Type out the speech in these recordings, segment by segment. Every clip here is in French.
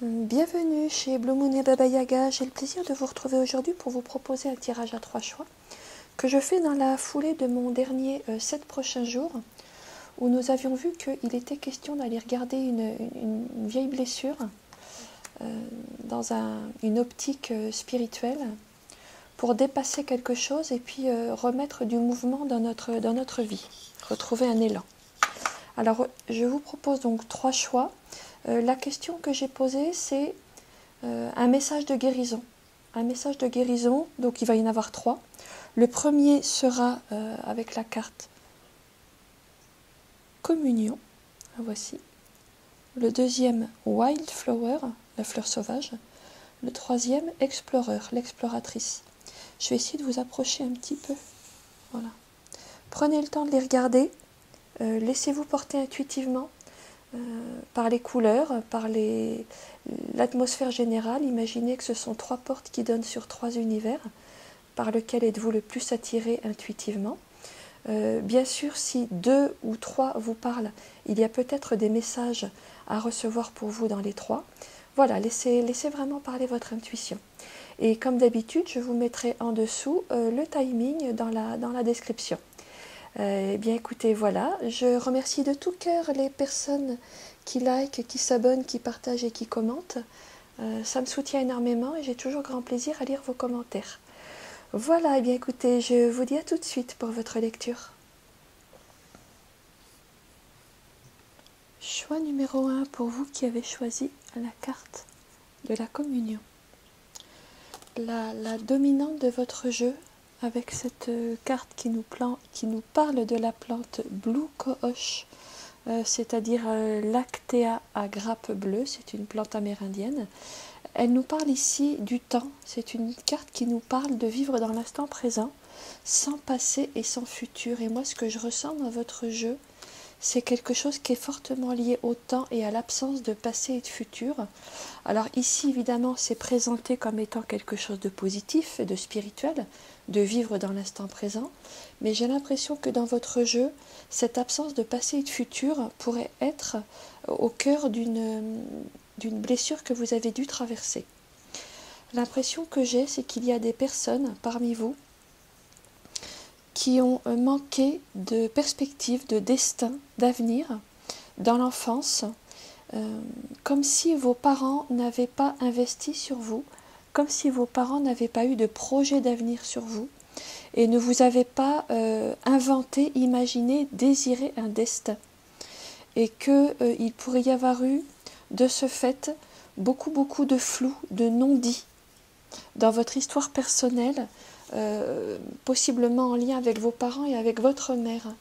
Bienvenue chez Blue Moon et Baba Yaga. J'ai le plaisir de vous retrouver aujourd'hui pour vous proposer un tirage à 3 choix que je fais dans la foulée de mon dernier 7 prochains jours où nous avions vu qu'il était question d'aller regarder une vieille blessure dans une optique spirituelle pour dépasser quelque chose et puis remettre du mouvement dans notre vie, retrouver un élan. Alors je vous propose donc 3 choix. La question que j'ai posée, c'est un message de guérison. Un message de guérison, donc il va y en avoir 3. Le premier sera avec la carte Communion, la voici. Le deuxième, Wildflower, la fleur sauvage. Le troisième, Explorer, l'exploratrice. Je vais essayer de vous approcher un petit peu. Voilà. Prenez le temps de les regarder. Laissez-vous porter intuitivement. Par les couleurs, par l'atmosphère générale. Imaginez que ce sont 3 portes qui donnent sur 3 univers. Par lequel êtes-vous le plus attiré intuitivement? Bien sûr, si 2 ou 3 vous parlent, il y a peut-être des messages à recevoir pour vous dans les 3. Voilà, laissez vraiment parler votre intuition. Et comme d'habitude, je vous mettrai en dessous le timing dans la description. Eh bien écoutez, voilà, je remercie de tout cœur les personnes qui likent, qui s'abonnent, qui partagent et qui commentent. Ça me soutient énormément et j'ai toujours grand plaisir à lire vos commentaires. Voilà, eh bien écoutez, je vous dis à tout de suite pour votre lecture. Choix numéro 1 pour vous qui avez choisi la carte de la communion. La dominante de votre jeu, avec cette carte qui nous parle de la plante Blue Cohosh, c'est-à-dire Lactea à grappe bleue, c'est une plante amérindienne. Elle nous parle ici du temps, c'est une carte qui nous parle de vivre dans l'instant présent, sans passé et sans futur. Et moi, ce que je ressens dans votre jeu, c'est quelque chose qui est fortement lié au temps et à l'absence de passé et de futur. Alors ici, évidemment, c'est présenté comme étant quelque chose de positif et de spirituel, de vivre dans l'instant présent, mais j'ai l'impression que dans votre jeu, cette absence de passé et de futur pourrait être au cœur d'une blessure que vous avez dû traverser. L'impression que j'ai, c'est qu'il y a des personnes parmi vous qui ont manqué de perspective, de destin, d'avenir dans l'enfance, comme si vos parents n'avaient pas investi sur vous, comme si vos parents n'avaient pas eu de projet d'avenir sur vous et ne vous avaient pas inventé, imaginé, désiré un destin. Et qu'il pourrait y avoir eu, de ce fait, beaucoup de flou, de non-dit dans votre histoire personnelle, possiblement en lien avec vos parents et avec votre mère.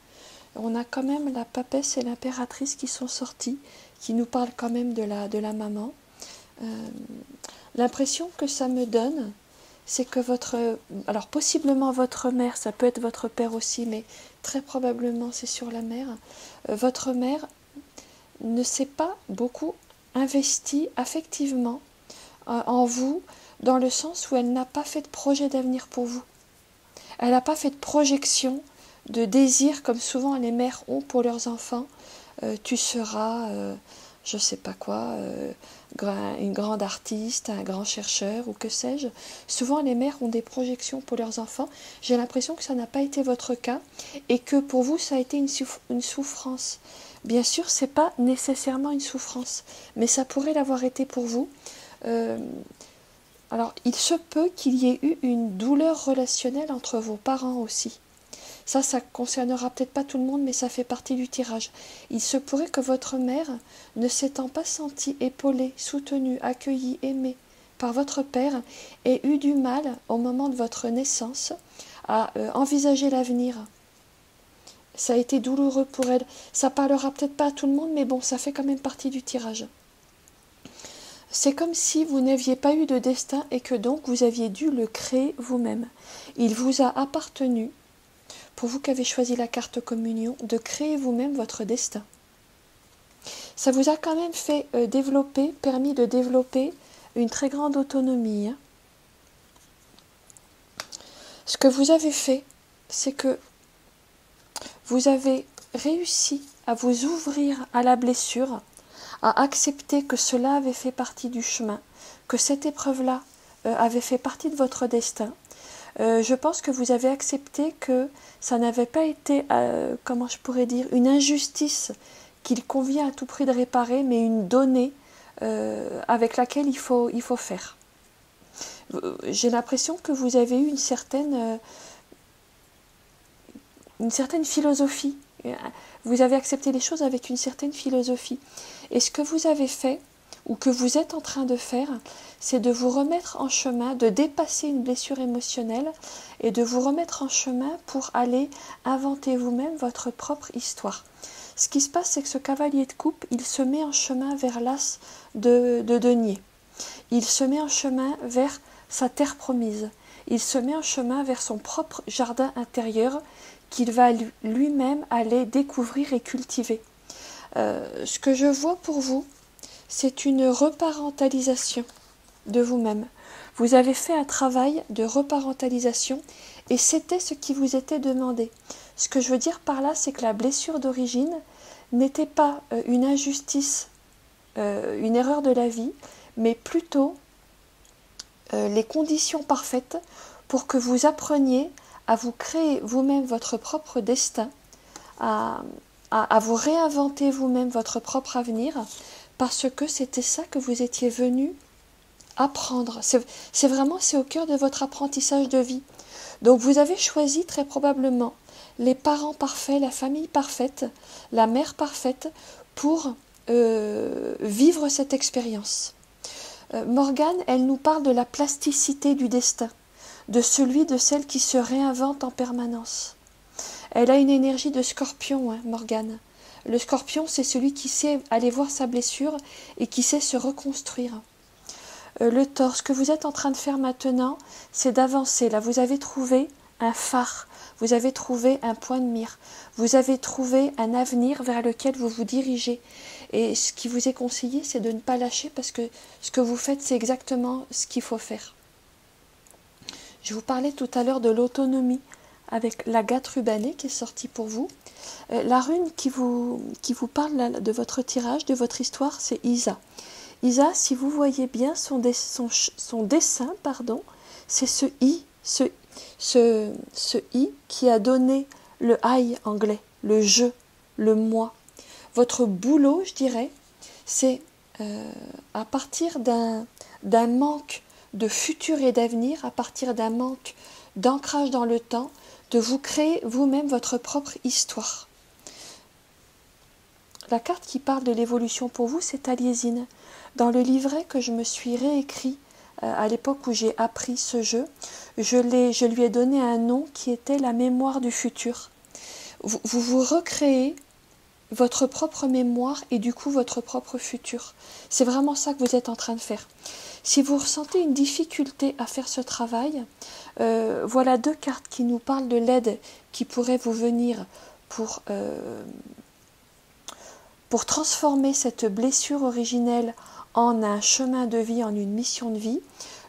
On a quand même la papesse et l'impératrice qui sont sortis, qui nous parlent quand même de la maman. L'impression que ça me donne, c'est que alors possiblement votre mère, ça peut être votre père aussi, mais très probablement c'est sur la mère, votre mère ne s'est pas beaucoup investie affectivement en vous, dans le sens où elle n'a pas fait de projet d'avenir pour vous. Elle n'a pas fait de projection, de désir, comme souvent les mères ont pour leurs enfants. Tu seras, je ne sais pas quoi, une grande artiste, un grand chercheur, ou que sais-je. Souvent les mères ont des projections pour leurs enfants. J'ai l'impression que ça n'a pas été votre cas, et que pour vous ça a été une souffrance. Bien sûr, ce n'est pas nécessairement une souffrance, mais ça pourrait l'avoir été pour vous. Alors, il se peut qu'il y ait eu une douleur relationnelle entre vos parents aussi. Ça concernera peut-être pas tout le monde, mais ça fait partie du tirage. Il se pourrait que votre mère, ne s'étant pas sentie épaulée, soutenue, accueillie, aimée par votre père, ait eu du mal, au moment de votre naissance, à envisager l'avenir. Ça a été douloureux pour elle. Ça parlera peut-être pas à tout le monde, mais bon, ça fait quand même partie du tirage. C'est comme si vous n'aviez pas eu de destin et que donc vous aviez dû le créer vous-même. Il vous a appartenu, pour vous qui avez choisi la carte communion, de créer vous-même votre destin. Ça vous a quand même fait permis de développer une très grande autonomie. Hein. Ce que vous avez fait, c'est que vous avez réussi à vous ouvrir à la blessure, à accepter que cela avait fait partie du chemin, que cette épreuve-là avait fait partie de votre destin. Je pense que vous avez accepté que ça n'avait pas été, comment je pourrais dire, une injustice qu'il convient à tout prix de réparer, mais une donnée avec laquelle il faut faire. J'ai l'impression que vous avez eu une certaine philosophie. Vous avez accepté les choses avec une certaine philosophie. Et ce que vous avez fait, ou que vous êtes en train de faire, c'est de vous remettre en chemin, de dépasser une blessure émotionnelle et de vous remettre en chemin pour aller inventer vous-même votre propre histoire. Ce qui se passe, c'est que ce cavalier de coupe, il se met en chemin vers l'as de denier. Il se met en chemin vers sa terre promise. Il se met en chemin vers son propre jardin intérieur qu'il va lui-même aller découvrir et cultiver. Ce que je vois pour vous, c'est une reparentalisation de vous-même. Vous avez fait un travail de reparentalisation et c'était ce qui vous était demandé. Ce que je veux dire par là, c'est que la blessure d'origine n'était pas une injustice, une erreur de la vie, mais plutôt les conditions parfaites pour que vous appreniez à vous créer vous-même votre propre destin, à vous réinventer vous-même votre propre avenir, parce que c'était ça que vous étiez venu apprendre. C'est au cœur de votre apprentissage de vie. Donc vous avez choisi très probablement les parents parfaits, la famille parfaite, la mère parfaite pour vivre cette expérience. Morgane, elle nous parle de la plasticité du destin, de celle qui se réinvente en permanence. Elle a une énergie de scorpion, hein, Morgane. Le scorpion, c'est celui qui sait aller voir sa blessure et qui sait se reconstruire. Le taureau, ce que vous êtes en train de faire maintenant, c'est d'avancer. Là, vous avez trouvé un phare, vous avez trouvé un point de mire, vous avez trouvé un avenir vers lequel vous vous dirigez. Et ce qui vous est conseillé, c'est de ne pas lâcher parce que ce que vous faites, c'est exactement ce qu'il faut faire. Je vous parlais tout à l'heure de l'autonomie avec l'agate rubanée qui est sortie pour vous. La rune qui vous parle de votre tirage, de votre histoire, c'est Isa. Isa, si vous voyez bien son dessin, c'est ce I qui a donné le I anglais, le je, le moi. Votre boulot, je dirais, c'est à partir d'un manque de futur et d'avenir, à partir d'un manque d'ancrage dans le temps, de vous créer vous-même votre propre histoire. La carte qui parle de l'évolution pour vous, c'est Taliesin. Dans le livret que je me suis réécrit à l'époque où j'ai appris ce jeu, je lui ai donné un nom qui était la mémoire du futur. Vous recréez votre propre mémoire et du coup votre propre futur. C'est vraiment ça que vous êtes en train de faire. Si vous ressentez une difficulté à faire ce travail, voilà deux cartes qui nous parlent de l'aide qui pourrait vous venir pour transformer cette blessure originelle en un chemin de vie, en une mission de vie.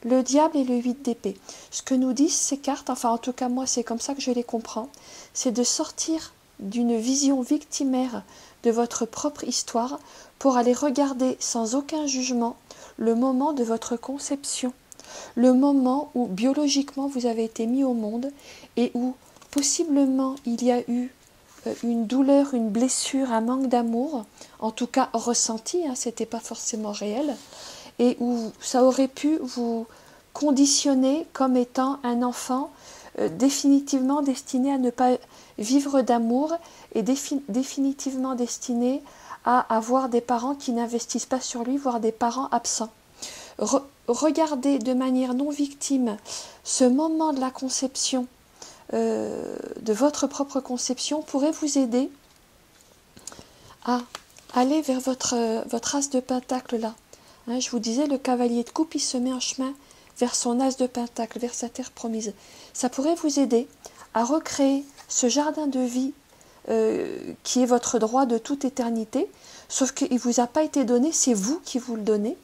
Le diable et le 8 d'épée. Ce que nous disent ces cartes, enfin en tout cas moi c'est comme ça que je les comprends, c'est de sortir d'une vision victimaire de votre propre histoire pour aller regarder sans aucun jugement le moment de votre conception, le moment où biologiquement vous avez été mis au monde et où possiblement il y a eu une douleur, une blessure, un manque d'amour, en tout cas ressenti, hein, c'était pas forcément réel, et où ça aurait pu vous conditionner comme étant un enfant définitivement destiné à ne pas vivre d'amour et définitivement destiné à avoir des parents qui n'investissent pas sur lui, voire des parents absents. Regardez de manière non victime ce moment de la conception, de votre propre conception, pourrait vous aider à aller vers votre as de pentacle là. Hein, je vous disais, le cavalier de coupe, il se met en chemin vers son as de pentacle, vers sa terre promise. Ça pourrait vous aider à recréer ce jardin de vie qui est votre droit de toute éternité, sauf qu'il ne vous a pas été donné, c'est vous qui vous le donnez,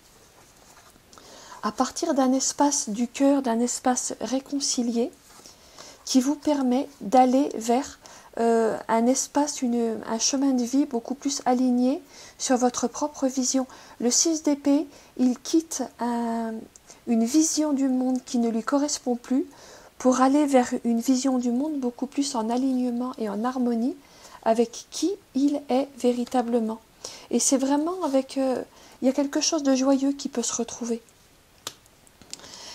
à partir d'un espace du cœur, d'un espace réconcilié, qui vous permet d'aller vers un espace, un chemin de vie beaucoup plus aligné sur votre propre vision. Le 6 d'épée, il quitte une vision du monde qui ne lui correspond plus pour aller vers une vision du monde beaucoup plus en alignement et en harmonie avec qui il est véritablement. Et c'est vraiment avec... il y a quelque chose de joyeux qui peut se retrouver.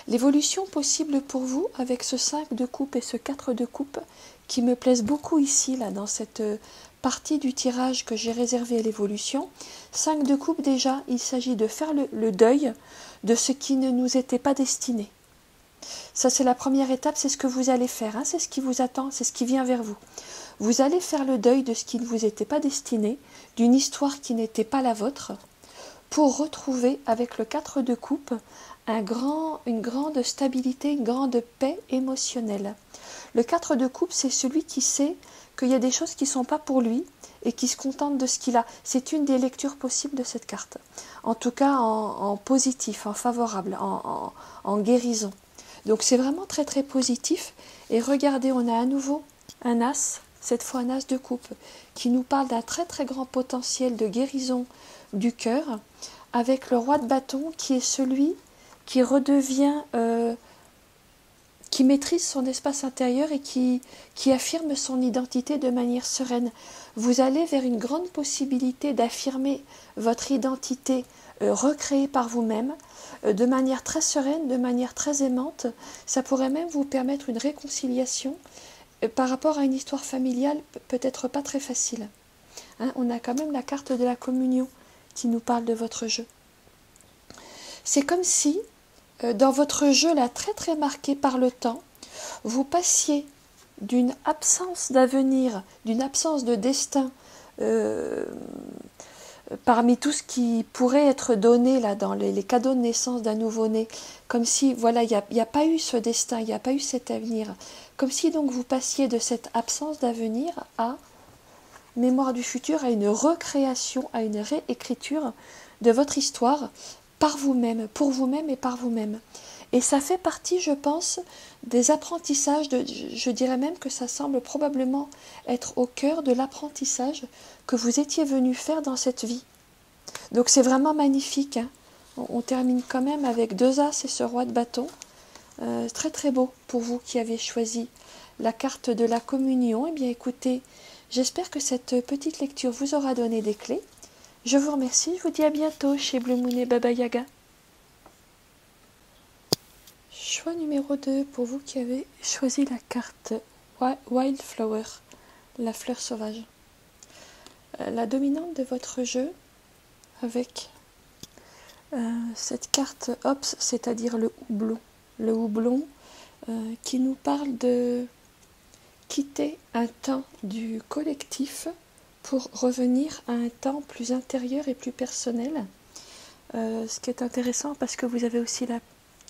L'évolution possible pour vous avec ce 5 de coupe et ce 4 de coupe qui me plaisent beaucoup ici, là, dans cette partie du tirage que j'ai réservé à l'évolution. 5 de coupe déjà, il s'agit de faire le deuil de ce qui ne nous était pas destiné. Ça, c'est la première étape, c'est ce que vous allez faire, hein, c'est ce qui vous attend, c'est ce qui vient vers vous. Vous allez faire le deuil de ce qui ne vous était pas destiné, d'une histoire qui n'était pas la vôtre, pour retrouver avec le 4 de coupe une grande stabilité, une grande paix émotionnelle. Le 4 de coupe, c'est celui qui sait qu'il y a des choses qui ne sont pas pour lui et qui se contente de ce qu'il a. C'est une des lectures possibles de cette carte. En tout cas, en positif, en favorable, en guérison. Donc c'est vraiment très très positif. Et regardez, on a à nouveau un as, cette fois un as de coupe, qui nous parle d'un très très grand potentiel de guérison du cœur, avec le roi de bâton qui est celui qui redevient, qui maîtrise son espace intérieur et qui affirme son identité de manière sereine. Vous allez vers une grande possibilité d'affirmer votre identité recréée par vous-même, de manière très sereine, de manière très aimante. Ça pourrait même vous permettre une réconciliation par rapport à une histoire familiale peut-être pas très facile. Hein, on a quand même la carte de la communion qui nous parle de votre jeu. C'est comme si, dans votre jeu là très très marqué par le temps, vous passiez d'une absence d'avenir, d'une absence de destin, parmi tout ce qui pourrait être donné là dans les cadeaux de naissance d'un nouveau-né, comme si voilà, il n'y a pas eu ce destin, il n'y a pas eu cet avenir, comme si donc vous passiez de cette absence d'avenir à mémoire du futur, à une recréation, à une réécriture de votre histoire par vous-même, pour vous-même et par vous-même. Et ça fait partie, je pense, des apprentissages, je dirais même que ça semble probablement être au cœur de l'apprentissage que vous étiez venu faire dans cette vie. Donc c'est vraiment magnifique. Hein. On termine quand même avec 2 as et ce roi de bâton. Très très beau pour vous qui avez choisi la carte de la communion. Eh bien écoutez, j'espère que cette petite lecture vous aura donné des clés. Je vous remercie, je vous dis à bientôt chez Blue Moon et Baba Yaga. Choix numéro 2 pour vous qui avez choisi la carte Wildflower, la fleur sauvage. La dominante de votre jeu avec cette carte Ops, c'est-à-dire le houblon. Le houblon qui nous parle de quitter un temps du collectif pour revenir à un temps plus intérieur et plus personnel. Ce qui est intéressant parce que vous avez aussi la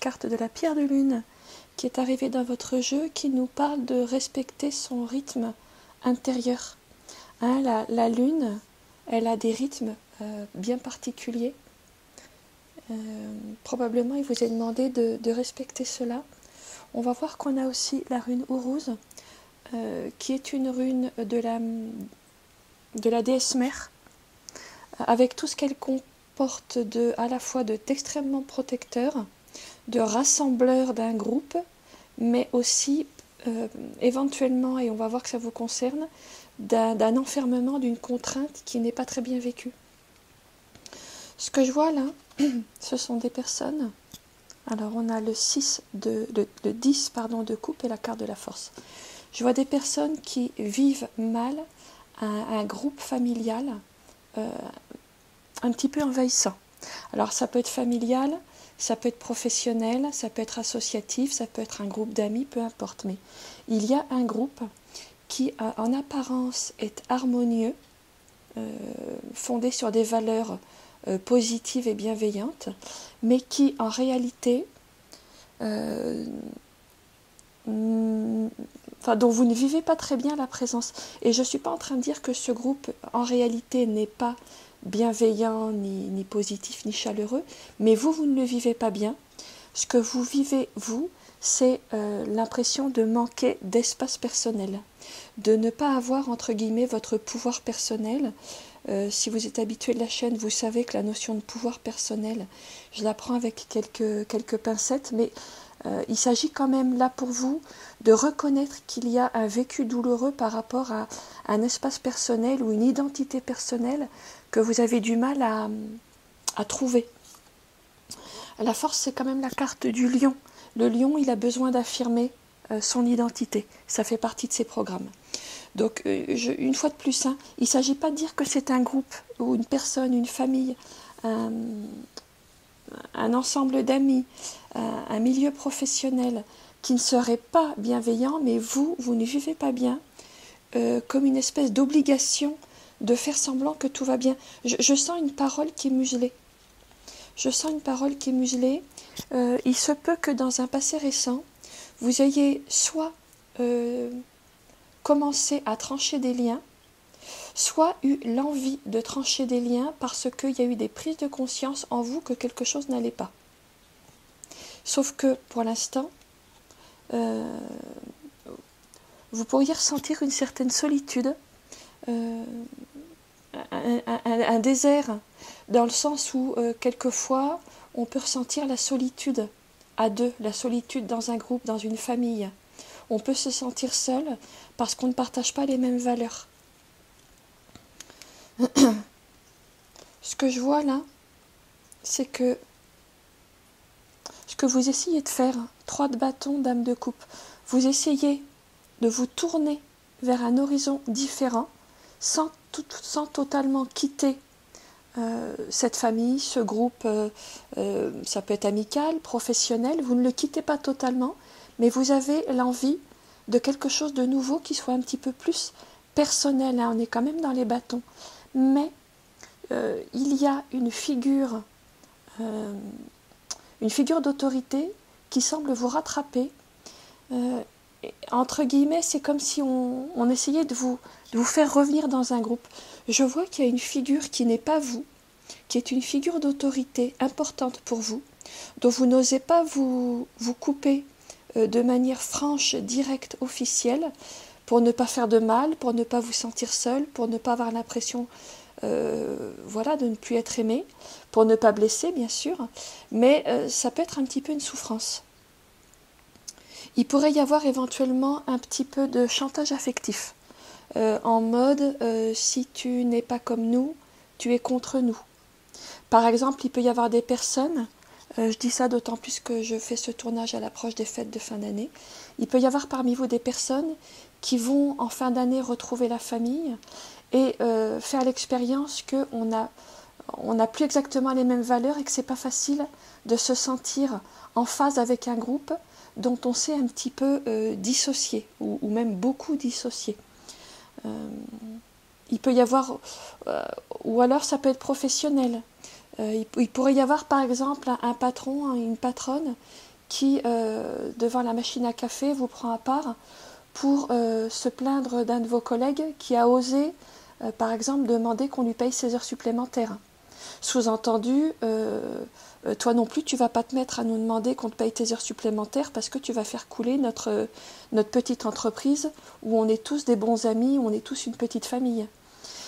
carte de la pierre de lune qui est arrivée dans votre jeu qui nous parle de respecter son rythme intérieur. Hein, la lune, elle a des rythmes bien particuliers. Probablement il vous est demandé de respecter cela. On va voir qu'on a aussi la rune Uruz qui est une rune de la déesse mère avec tout ce qu'elle comporte à la fois d'extrêmement protecteur, de rassembleur d'un groupe, mais aussi éventuellement, et on va voir que ça vous concerne, d'un enfermement, d'une contrainte qui n'est pas très bien vécue. Ce que je vois là, ce sont des personnes. Alors on a le 10 de coupe et la carte de la force. Je vois des personnes qui vivent mal un groupe familial un petit peu envahissant. Alors ça peut être familial, ça peut être professionnel, ça peut être associatif, ça peut être un groupe d'amis, peu importe. Mais il y a un groupe qui en apparence est harmonieux, fondé sur des valeurs positives et bienveillantes, mais qui en réalité dont vous ne vivez pas très bien la présence. Et je ne suis pas en train de dire que ce groupe en réalité n'est pas bienveillant, ni positif, ni chaleureux, mais vous ne le vivez pas bien. Ce que vous vivez, vous, c'est l'impression de manquer d'espace personnel. de ne pas avoir, entre guillemets, votre pouvoir personnel. Si vous êtes habitué de la chaîne, vous savez que la notion de pouvoir personnel, je la prends avec quelques pincettes, mais il s'agit quand même là pour vous de reconnaître qu'il y a un vécu douloureux par rapport à un espace personnel ou une identité personnelle que vous avez du mal à trouver. La force, c'est quand même la carte du lion. Le lion, il a besoin d'affirmer son identité. Ça fait partie de ses programmes. Donc, une fois de plus, hein, il ne s'agit pas de dire que c'est un groupe ou une personne, une famille, un ensemble d'amis, un milieu professionnel qui ne serait pas bienveillant, mais vous ne vivez pas bien, comme une espèce d'obligation de faire semblant que tout va bien. Je sens une parole qui est muselée. Je sens une parole qui est muselée. Il se peut que dans un passé récent, vous ayez soit commencé à trancher des liens, soit eu l'envie de trancher des liens parce qu'il y a eu des prises de conscience en vous que quelque chose n'allait pas. Sauf que pour l'instant, vous pourriez ressentir une certaine solitude, un désert, dans le sens où quelquefois on peut ressentir la solitude à deux, la solitude dans un groupe, dans une famille. On peut se sentir seul parce qu'on ne partage pas les mêmes valeurs. Ce que je vois là, c'est que ce que vous essayez de faire, 3 de bâton, dame de coupe, vous essayez de vous tourner vers un horizon différent sans totalement quitter cette famille, ce groupe, ça peut être amical, professionnel, vous ne le quittez pas totalement, mais vous avez l'envie de quelque chose de nouveau qui soit un petit peu plus personnel, hein, on est quand même dans les bâtons, mais il y a une figure d'autorité qui semble vous rattraper, entre guillemets, c'est comme si on essayait de vous faire revenir dans un groupe. Je vois qu'il y a une figure qui n'est pas vous, qui est une figure d'autorité importante pour vous, dont vous n'osez pas vous couper de manière franche, directe, officielle, pour ne pas faire de mal, pour ne pas vous sentir seul, pour ne pas avoir l'impression de ne plus être aimé, pour ne pas blesser, bien sûr, mais ça peut être un petit peu une souffrance. Il pourrait y avoir éventuellement un petit peu de chantage affectif, en mode si tu n'es pas comme nous, tu es contre nous. Par exemple, il peut y avoir des personnes, je dis ça d'autant plus que je fais ce tournage à l'approche des fêtes de fin d'année, il peut y avoir parmi vous des personnes qui vont en fin d'année retrouver la famille et faire l'expérience qu'on n'a plus exactement les mêmes valeurs et que c'est pas facile de se sentir en phase avec un groupe dont on s'est un petit peu dissocié, ou même beaucoup dissocié. Il peut y avoir, ou alors ça peut être professionnel. Il pourrait y avoir par exemple un patron, une patronne qui, devant la machine à café, vous prend à part pour se plaindre d'un de vos collègues qui a osé, par exemple, demander qu'on lui paye ses heures supplémentaires. Sous-entendu, toi non plus, tu ne vas pas te mettre à nous demander qu'on te paye tes heures supplémentaires parce que tu vas faire couler notre petite entreprise où on est tous des bons amis, où on est tous une petite famille.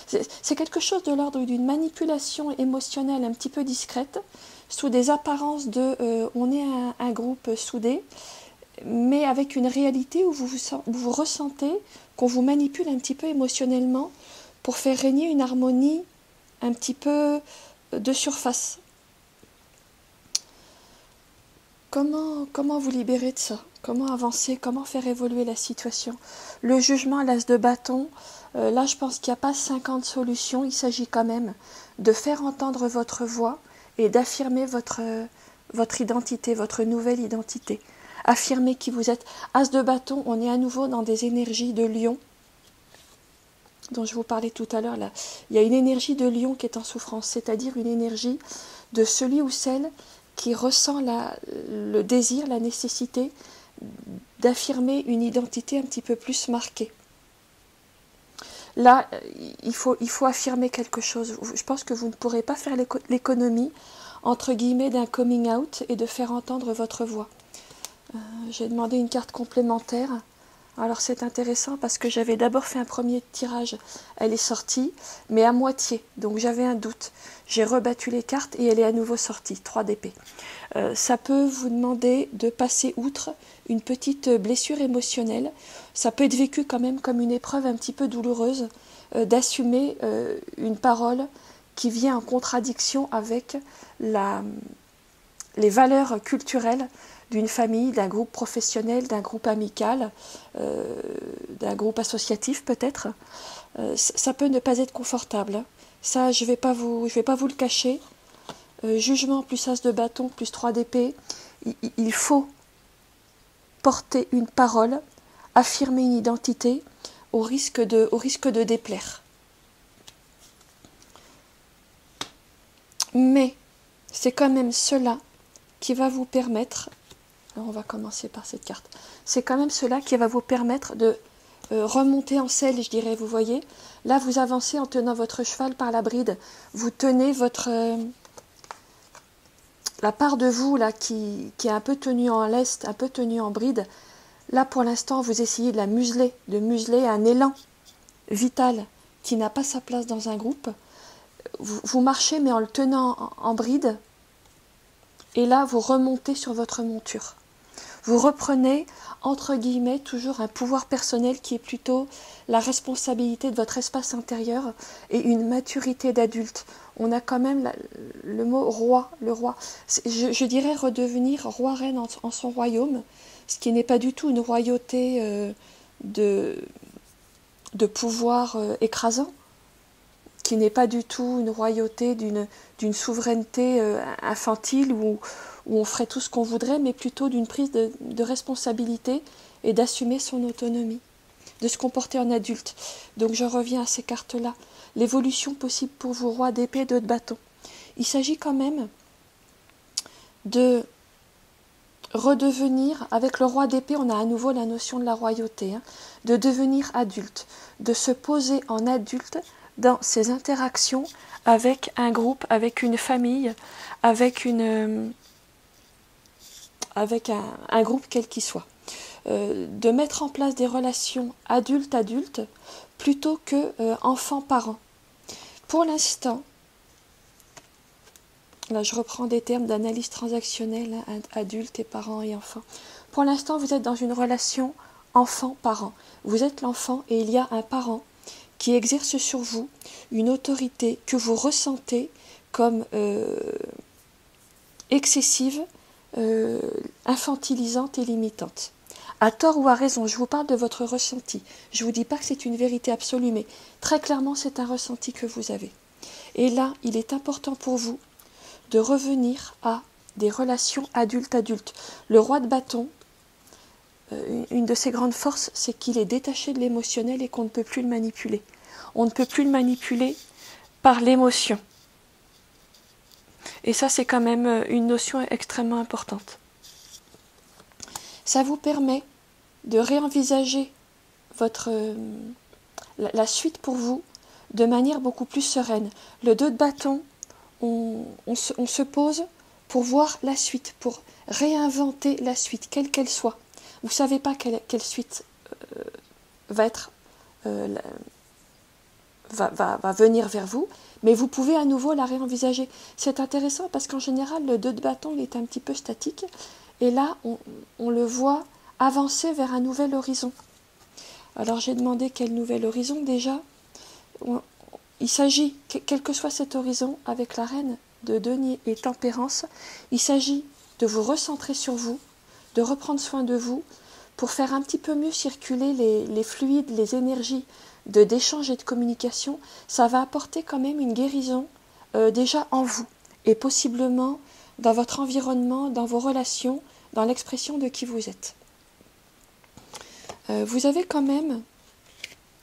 C'est quelque chose de l'ordre d'une manipulation émotionnelle un petit peu discrète, sous des apparences de on est un groupe soudé, mais avec une réalité où vous ressentez qu'on vous manipule un petit peu émotionnellement pour faire régner une harmonie un petit peu de surface. Comment vous libérer de ça? Comment avancer? Comment faire évoluer la situation? Le jugement à l'as de bâton, là je pense qu'il n'y a pas 50 solutions, il s'agit quand même de faire entendre votre voix et d'affirmer votre identité, votre nouvelle identité. Affirmer qui vous êtes. As de bâton, on est à nouveau dans des énergies de lion, dont je vous parlais tout à l'heure là. Il y a une énergie de lion qui est en souffrance, c'est-à-dire une énergie de celui ou celle qui ressent le désir, la nécessité d'affirmer une identité un petit peu plus marquée. Là, il faut affirmer quelque chose. Je pense que vous ne pourrez pas faire l'économie, entre guillemets, d'un coming out et de faire entendre votre voix. J'ai demandé une carte complémentaire. Alors c'est intéressant parce que j'avais d'abord fait un premier tirage, elle est sortie, mais à moitié, donc j'avais un doute. J'ai rebattu les cartes et elle est à nouveau sortie, 3 d'épée. Ça peut vous demander de passer outre une petite blessure émotionnelle. Ça peut être vécu quand même comme une épreuve un petit peu douloureuse, d'assumer une parole qui vient en contradiction avec les valeurs culturelles d'une famille, d'un groupe professionnel, d'un groupe amical, d'un groupe associatif peut-être. Ça peut ne pas être confortable. Ça, je vais pas vous le cacher. Jugement plus as de bâton plus 3 d'épée. Il faut porter une parole, affirmer une identité au risque de déplaire. Mais c'est quand même cela qui va vous permettre, alors on va commencer par cette carte, c'est quand même cela qui va vous permettre de remonter en selle, je dirais, vous voyez. Là, vous avancez en tenant votre cheval par la bride, vous tenez la part de vous là qui est un peu tenue en lest, un peu tenue en bride. Là, pour l'instant, vous essayez de museler un élan vital qui n'a pas sa place dans un groupe. Vous marchez, mais en le tenant en bride. Et là, vous remontez sur votre monture. Vous reprenez, entre guillemets, toujours un pouvoir personnel qui est plutôt la responsabilité de votre espace intérieur et une maturité d'adulte. On a quand même le mot roi, le roi. Je dirais redevenir roi-reine en son royaume, ce qui n'est pas du tout une royauté de pouvoir écrasant, qui n'est pas du tout une royauté d'une souveraineté infantile où on ferait tout ce qu'on voudrait, mais plutôt d'une prise de responsabilité et d'assumer son autonomie, de se comporter en adulte. Donc je reviens à ces cartes-là. L'évolution possible pour vous, roi d'épée, 2 de bâton. Il s'agit quand même de redevenir, avec le roi d'épée, on a à nouveau la notion de la royauté, de devenir adulte, de se poser en adulte dans ses interactions avec un groupe, avec une famille, avec un groupe quel qu'il soit. De mettre en place des relations adulte-adulte plutôt que enfant-parent. Pour l'instant, là je reprends des termes d'analyse transactionnelle, adulte et parents et enfants. Pour l'instant, vous êtes dans une relation enfant-parent. Vous êtes l'enfant et il y a un parent qui exerce sur vous une autorité que vous ressentez comme excessive, infantilisante et limitante. À tort ou à raison, je vous parle de votre ressenti. Je ne vous dis pas que c'est une vérité absolue, mais très clairement, c'est un ressenti que vous avez. Et là, il est important pour vous de revenir à des relations adulte-adulte. Le roi de bâton, une de ses grandes forces, c'est qu'il est détaché de l'émotionnel et qu'on ne peut plus le manipuler. On ne peut plus le manipuler par l'émotion. Et ça, c'est quand même une notion extrêmement importante. Ça vous permet de réenvisager la suite pour vous de manière beaucoup plus sereine. Le 2 de bâton, on se pose pour voir la suite, pour réinventer la suite, quelle qu'elle soit. Vous ne savez pas quelle suite va venir vers vous, mais vous pouvez à nouveau la réenvisager. C'est intéressant parce qu'en général, le 2 de bâton, il est un petit peu statique, et là, on le voit avancer vers un nouvel horizon. Alors j'ai demandé quel nouvel horizon déjà. Il s'agit, quel que soit cet horizon, avec la reine de denier et tempérance, il s'agit de vous recentrer sur vous, de reprendre soin de vous, pour faire un petit peu mieux circuler les fluides, les énergies d'échange et de communication. Ça va apporter quand même une guérison déjà en vous, et possiblement dans votre environnement, dans vos relations, dans l'expression de qui vous êtes. Vous avez quand même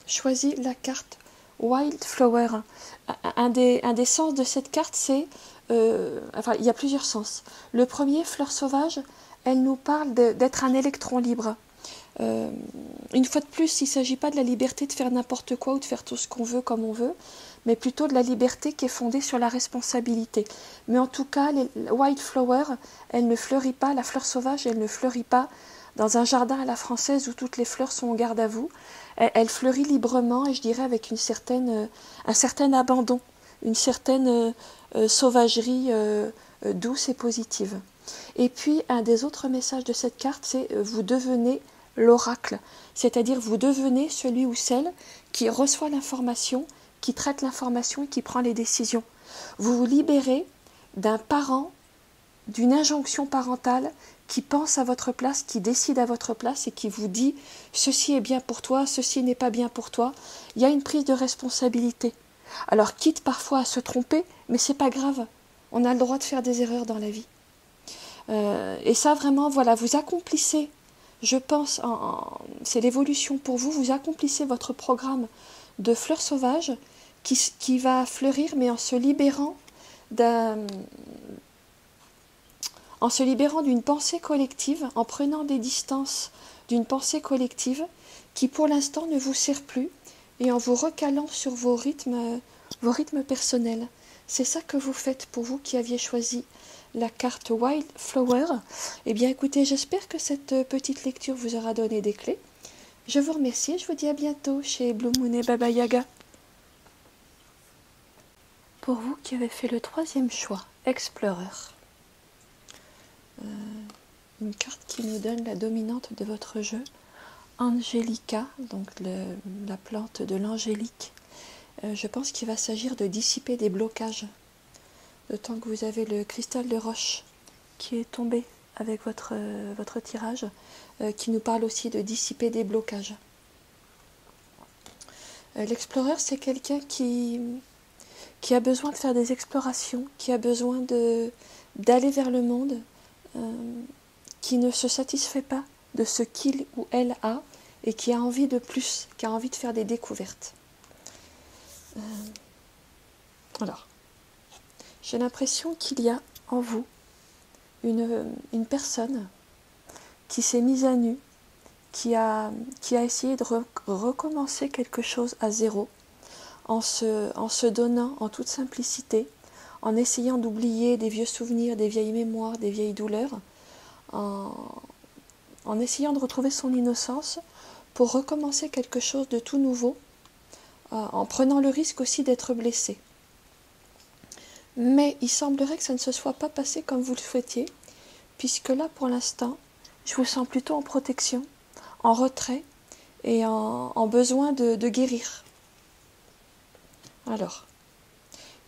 choisi la carte Wildflower. Un des sens de cette carte, c'est... il y a plusieurs sens. Le premier, fleur sauvage, elle nous parle d'être un électron libre. Une fois de plus, il ne s'agit pas de la liberté de faire n'importe quoi ou de faire tout ce qu'on veut comme on veut, mais plutôt de la liberté qui est fondée sur la responsabilité. Mais en tout cas, Wildflower, elle ne fleurit pas, la fleur sauvage, elle ne fleurit pas dans un jardin à la française où toutes les fleurs sont en garde à vous. Elle fleurit librement et je dirais avec un certain abandon, une certaine sauvagerie douce et positive. Et puis un des autres messages de cette carte, c'est vous devenez l'oracle, c'est-à-dire vous devenez celui ou celle qui reçoit l'information, qui traite l'information et qui prend les décisions. Vous vous libérez d'un parent, d'une injonction parentale qui pense à votre place, qui décide à votre place et qui vous dit « ceci est bien pour toi, ceci n'est pas bien pour toi ». Il y a une prise de responsabilité. Alors quitte parfois à se tromper, mais c'est pas grave. On a le droit de faire des erreurs dans la vie. Et ça vraiment, voilà, vous accomplissez, je pense, c'est l'évolution pour vous, vous accomplissez votre programme de fleurs sauvages qui va fleurir, mais en se libérant d'une pensée collective, en prenant des distances d'une pensée collective qui pour l'instant ne vous sert plus et en vous recalant sur vos rythmes personnels. C'est ça que vous faites pour vous qui aviez choisi la carte Wildflower. Eh bien écoutez, j'espère que cette petite lecture vous aura donné des clés. Je vous remercie et je vous dis à bientôt chez Blue Moon et Baba Yaga. Pour vous qui avez fait le troisième choix, Explorer. Une carte qui nous donne la dominante de votre jeu, Angelica, donc la plante de l'angélique. Je pense qu'il va s'agir de dissiper des blocages. D'autant que vous avez le cristal de roche qui est tombé avec votre tirage, qui nous parle aussi de dissiper des blocages. L'explorer, c'est quelqu'un qui a besoin de faire des explorations, qui a besoin d'aller vers le monde, qui ne se satisfait pas de ce qu'il ou elle a et qui a envie de plus, qui a envie de faire des découvertes. Alors, j'ai l'impression qu'il y a en vous une personne qui s'est mise à nu, qui a essayé de recommencer quelque chose à zéro, en se donnant en toute simplicité, en essayant d'oublier des vieux souvenirs, des vieilles mémoires, des vieilles douleurs, en essayant de retrouver son innocence pour recommencer quelque chose de tout nouveau, en prenant le risque aussi d'être blessé. Mais il semblerait que ça ne se soit pas passé comme vous le souhaitiez, puisque là, pour l'instant, je vous sens plutôt en protection, en retrait et en besoin de guérir. Alors,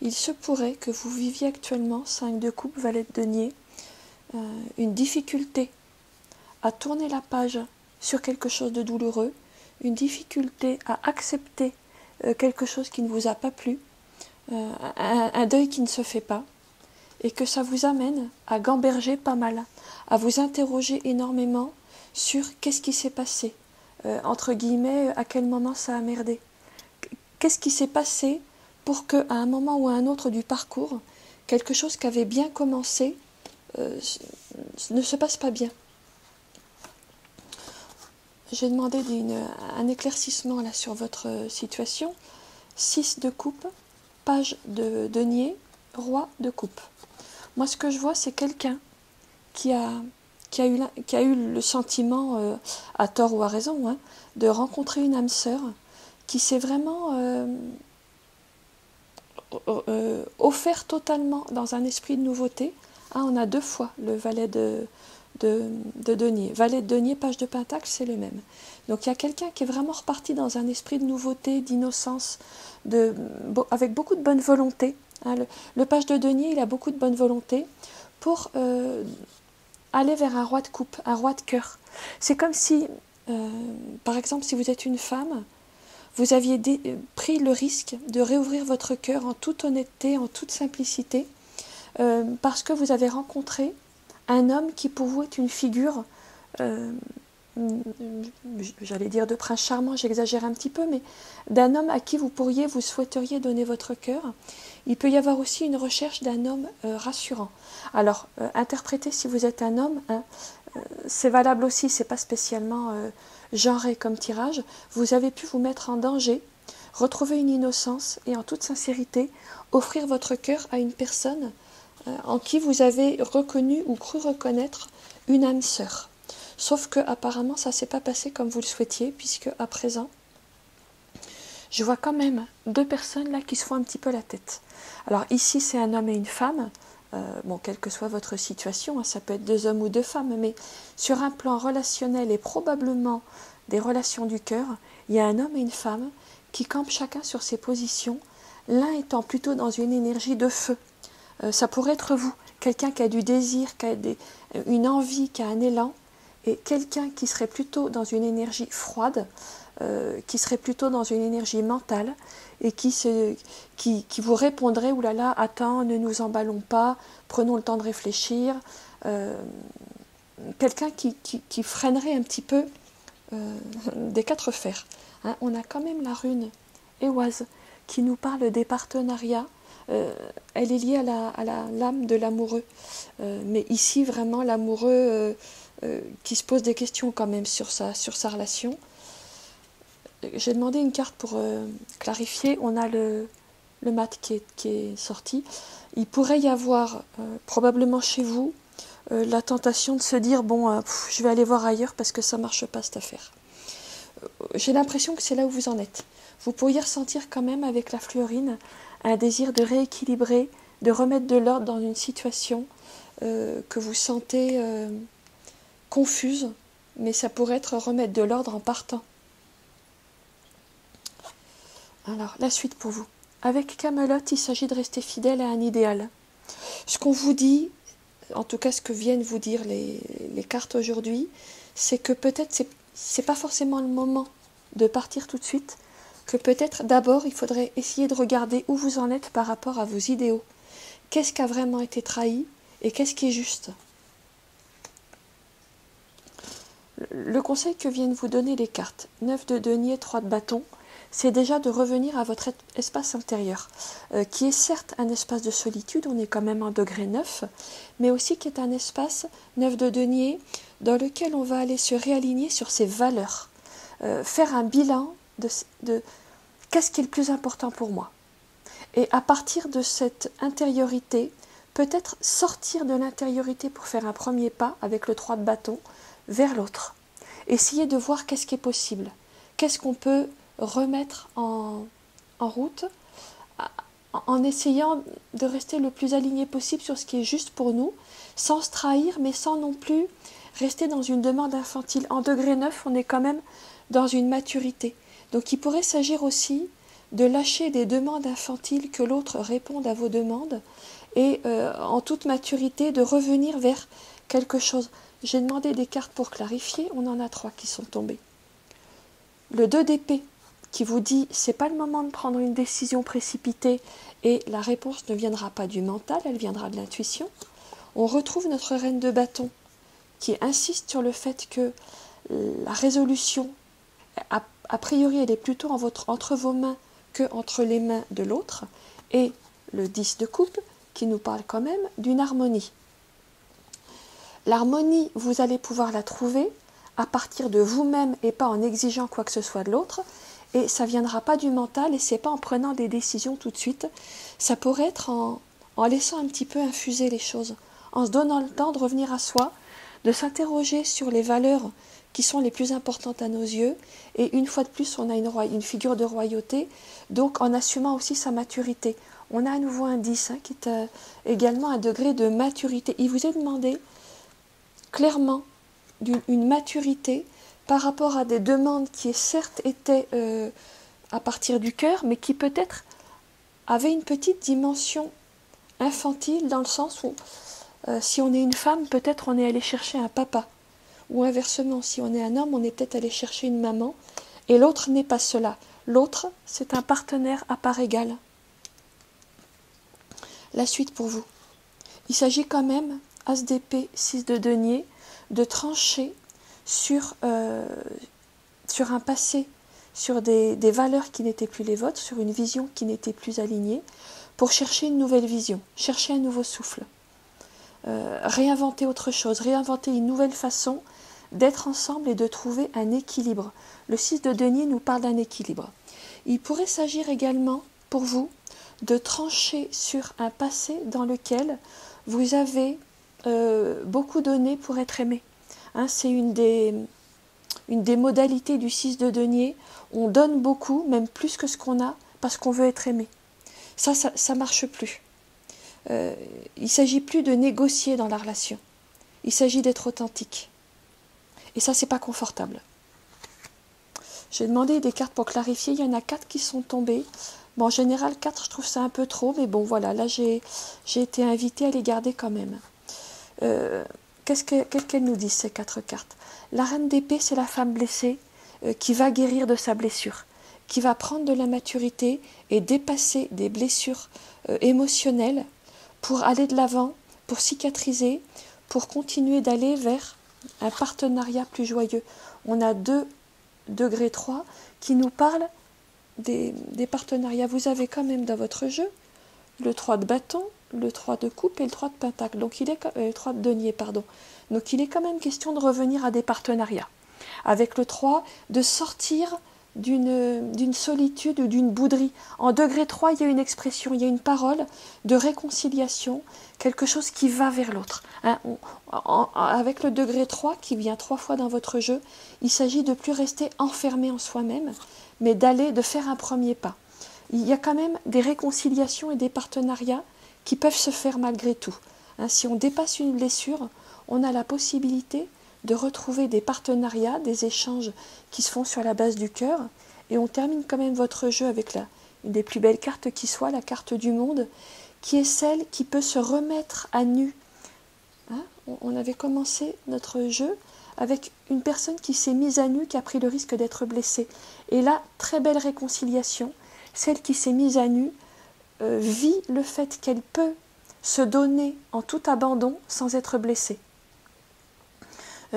il se pourrait que vous viviez actuellement, 5 de coupe, valet de denier, une difficulté à tourner la page sur quelque chose de douloureux, une difficulté à accepter quelque chose qui ne vous a pas plu, un deuil qui ne se fait pas, et que ça vous amène à gamberger pas mal, à vous interroger énormément sur qu'est-ce qui s'est passé, entre guillemets, à quel moment ça a merdé. Qu'est-ce qui s'est passé pour qu'à un moment ou à un autre du parcours, quelque chose qui avait bien commencé ne se passe pas bien. J'ai demandé un éclaircissement là sur votre situation. 6 de coupe, page de denier, roi de coupe. Moi, ce que je vois, c'est quelqu'un qui a eu le sentiment, à tort ou à raison, hein, de rencontrer une âme sœur qui s'est vraiment offert totalement dans un esprit de nouveauté. Ah, on a 2 fois le valet de denier. Valet de denier, page de pentacle, c'est le même. Donc il y a quelqu'un qui est vraiment reparti dans un esprit de nouveauté, d'innocence, avec beaucoup de bonne volonté. Hein. Le page de denier, il a beaucoup de bonne volonté pour aller vers un roi de coupe, un roi de cœur. C'est comme si, par exemple, si vous êtes une femme, vous aviez pris le risque de réouvrir votre cœur en toute honnêteté, en toute simplicité, parce que vous avez rencontré un homme qui pour vous est une figure, j'allais dire de prince charmant, j'exagère un petit peu, mais d'un homme à qui vous souhaiteriez donner votre cœur. Il peut y avoir aussi une recherche d'un homme rassurant. Alors, interprétez si vous êtes un homme, hein, c'est valable aussi, c'est pas spécialement genré comme tirage. Vous avez pu vous mettre en danger, retrouver une innocence et en toute sincérité, offrir votre cœur à une personne en qui vous avez reconnu ou cru reconnaître une âme sœur. Sauf que apparemment ça ne s'est pas passé comme vous le souhaitiez, puisque à présent, je vois quand même deux personnes là qui se font un petit peu la tête. Alors ici c'est un homme et une femme, bon quelle que soit votre situation, hein, ça peut être deux hommes ou deux femmes, mais sur un plan relationnel et probablement des relations du cœur, il y a un homme et une femme qui campent chacun sur ses positions, l'un étant plutôt dans une énergie de feu. Ça pourrait être vous, quelqu'un qui a du désir, qui a une envie, qui a un élan, et quelqu'un qui serait plutôt dans une énergie froide, qui serait plutôt dans une énergie mentale, et qui vous répondrait « Oulala, attends, ne nous emballons pas, prenons le temps de réfléchir ». Quelqu'un qui freinerait un petit peu des quatre fers. Hein, on a quand même la rune Éoise qui nous parle des partenariats. Elle est liée à l'âme de l'amoureux. Mais ici, vraiment, l'amoureux qui se pose des questions quand même sur sa relation. J'ai demandé une carte pour clarifier. On a le mat qui est sorti. Il pourrait y avoir, probablement chez vous, la tentation de se dire bon, je vais aller voir ailleurs parce que ça ne marche pas cette affaire. J'ai l'impression que c'est là où vous en êtes. Vous pourriez ressentir quand même avec la fluorine un désir de rééquilibrer, de remettre de l'ordre dans une situation que vous sentez confuse, mais ça pourrait être remettre de l'ordre en partant. Alors, la suite pour vous. Avec Camelot, il s'agit de rester fidèle à un idéal. Ce qu'on vous dit, en tout cas ce que viennent vous dire les cartes aujourd'hui, c'est que peut-être c'est pas forcément le moment de partir tout de suite, que peut-être d'abord il faudrait essayer de regarder où vous en êtes par rapport à vos idéaux. Qu'est-ce qui a vraiment été trahi et qu'est-ce qui est juste? Le conseil que viennent vous donner les cartes, 9 de denier, 3 de bâton, c'est déjà de revenir à votre espace intérieur, qui est certes un espace de solitude, on est quand même en degré 9, mais aussi qui est un espace 9 de denier dans lequel on va aller se réaligner sur ses valeurs, faire un bilan de qu'est-ce qui est le plus important pour moi. Et à partir de cette intériorité, peut-être sortir de l'intériorité pour faire un premier pas avec le 3 de bâton vers l'autre. Essayer de voir qu'est-ce qui est possible, qu'est-ce qu'on peut remettre en route en essayant de rester le plus aligné possible sur ce qui est juste pour nous, sans se trahir, mais sans non plus rester dans une demande infantile. En degré 9, on est quand même dans une maturité. Donc il pourrait s'agir aussi de lâcher des demandes infantiles, que l'autre réponde à vos demandes, et en toute maturité de revenir vers quelque chose. J'ai demandé des cartes pour clarifier, on en a 3 qui sont tombées. Le 2 d'épée, qui vous dit c'est pas le moment de prendre une décision précipitée et la réponse ne viendra pas du mental, elle viendra de l'intuition. On retrouve notre reine de bâton qui insiste sur le fait que la résolution, a priori, elle est plutôt entre vos mains que entre les mains de l'autre, et le 10 de coupe qui nous parle quand même d'une harmonie. L'harmonie, vous allez pouvoir la trouver à partir de vous-même et pas en exigeant quoi que ce soit de l'autre. Et ça ne viendra pas du mental et ce n'est pas en prenant des décisions tout de suite. Ça pourrait être en laissant un petit peu infuser les choses, en se donnant le temps de revenir à soi, de s'interroger sur les valeurs qui sont les plus importantes à nos yeux. Et une fois de plus, on a une figure de royauté, donc en assumant aussi sa maturité. On a à nouveau un 10 qui est également un degré de maturité. Il vous est demandé clairement une maturité par rapport à des demandes qui certes étaient à partir du cœur, mais qui peut-être avaient une petite dimension infantile, dans le sens où si on est une femme, peut-être on est allé chercher un papa, ou inversement, si on est un homme, on est peut-être allé chercher une maman, et l'autre n'est pas cela. L'autre, c'est un partenaire à part égale. La suite pour vous. Il s'agit quand même, As d'épée, 6 de denier, de trancher sur un passé, sur des valeurs qui n'étaient plus les vôtres, sur une vision qui n'était plus alignée, pour chercher une nouvelle vision, chercher un nouveau souffle, réinventer autre chose, réinventer une nouvelle façon d'être ensemble et de trouver un équilibre. Le 6 de denier nous parle d'un équilibre. Il pourrait s'agir également, pour vous, de trancher sur un passé dans lequel vous avez beaucoup donné pour être aimé. Hein, c'est une des modalités du 6 de denier. On donne beaucoup, même plus que ce qu'on a, parce qu'on veut être aimé. Ça marche plus. Il ne s'agit plus de négocier dans la relation. Il s'agit d'être authentique. Et ça, c'est pas confortable. J'ai demandé des cartes pour clarifier. Il y en a 4 qui sont tombées. Bon, en général, 4, je trouve ça un peu trop. Mais bon, voilà. Là, j'ai été invitée à les garder quand même. Qu'elles nous disent, ces 4 cartes? La reine d'épée, c'est la femme blessée qui va guérir de sa blessure, qui va prendre de la maturité et dépasser des blessures émotionnelles pour aller de l'avant, pour cicatriser, pour continuer d'aller vers un partenariat plus joyeux. On a 2 degrés 3 qui nous parlent des partenariats. Vous avez quand même dans votre jeu le 3 de bâton, le 3 de coupe et le 3 de pentacle, donc il est, 3 de denier, pardon. Donc il est quand même question de revenir à des partenariats. Avec le 3, de sortir d'une solitude ou d'une bouderie. En degré 3, il y a une expression, il y a une parole de réconciliation, quelque chose qui va vers l'autre. Hein, avec le degré 3, qui vient 3 fois dans votre jeu, il s'agit de ne plus rester enfermé en soi-même, mais de faire un premier pas. Il y a quand même des réconciliations et des partenariats qui peuvent se faire malgré tout. Hein, si on dépasse une blessure, on a la possibilité de retrouver des partenariats, des échanges qui se font sur la base du cœur. Et on termine quand même votre jeu avec une des plus belles cartes qui soit, la carte du monde, qui est celle qui peut se remettre à nu. Hein, on avait commencé notre jeu avec une personne qui s'est mise à nu, qui a pris le risque d'être blessée. Et là, très belle réconciliation. Celle qui s'est mise à nu vit le fait qu'elle peut se donner en tout abandon sans être blessée.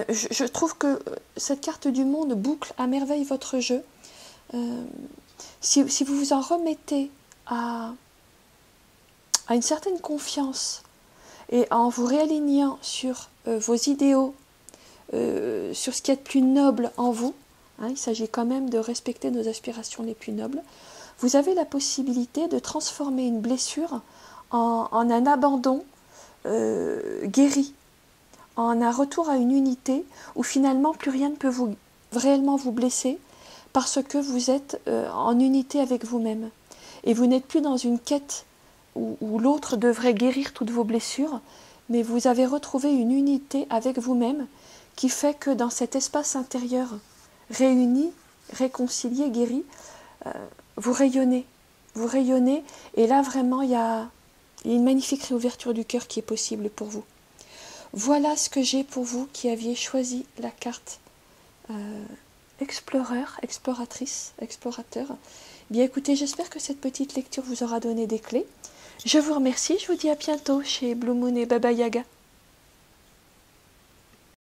Je trouve que cette carte du monde boucle à merveille votre jeu. Si vous vous en remettez à une certaine confiance et en vous réalignant sur vos idéaux, sur ce qui est de plus noble en vous, hein, il s'agit quand même de respecter nos aspirations les plus nobles, vous avez la possibilité de transformer une blessure en un abandon guéri, en un retour à une unité où finalement plus rien ne peut réellement vous blesser parce que vous êtes en unité avec vous-même. Et vous n'êtes plus dans une quête où l'autre devrait guérir toutes vos blessures, mais vous avez retrouvé une unité avec vous-même qui fait que dans cet espace intérieur réuni, réconcilié, guéri, vous rayonnez, et là vraiment il y a une magnifique réouverture du cœur qui est possible pour vous. Voilà ce que j'ai pour vous qui aviez choisi la carte Explorer, exploratrice, explorateur. Bien écoutez, j'espère que cette petite lecture vous aura donné des clés. Je vous remercie, je vous dis à bientôt chez Blue Moon et Baba Yaga.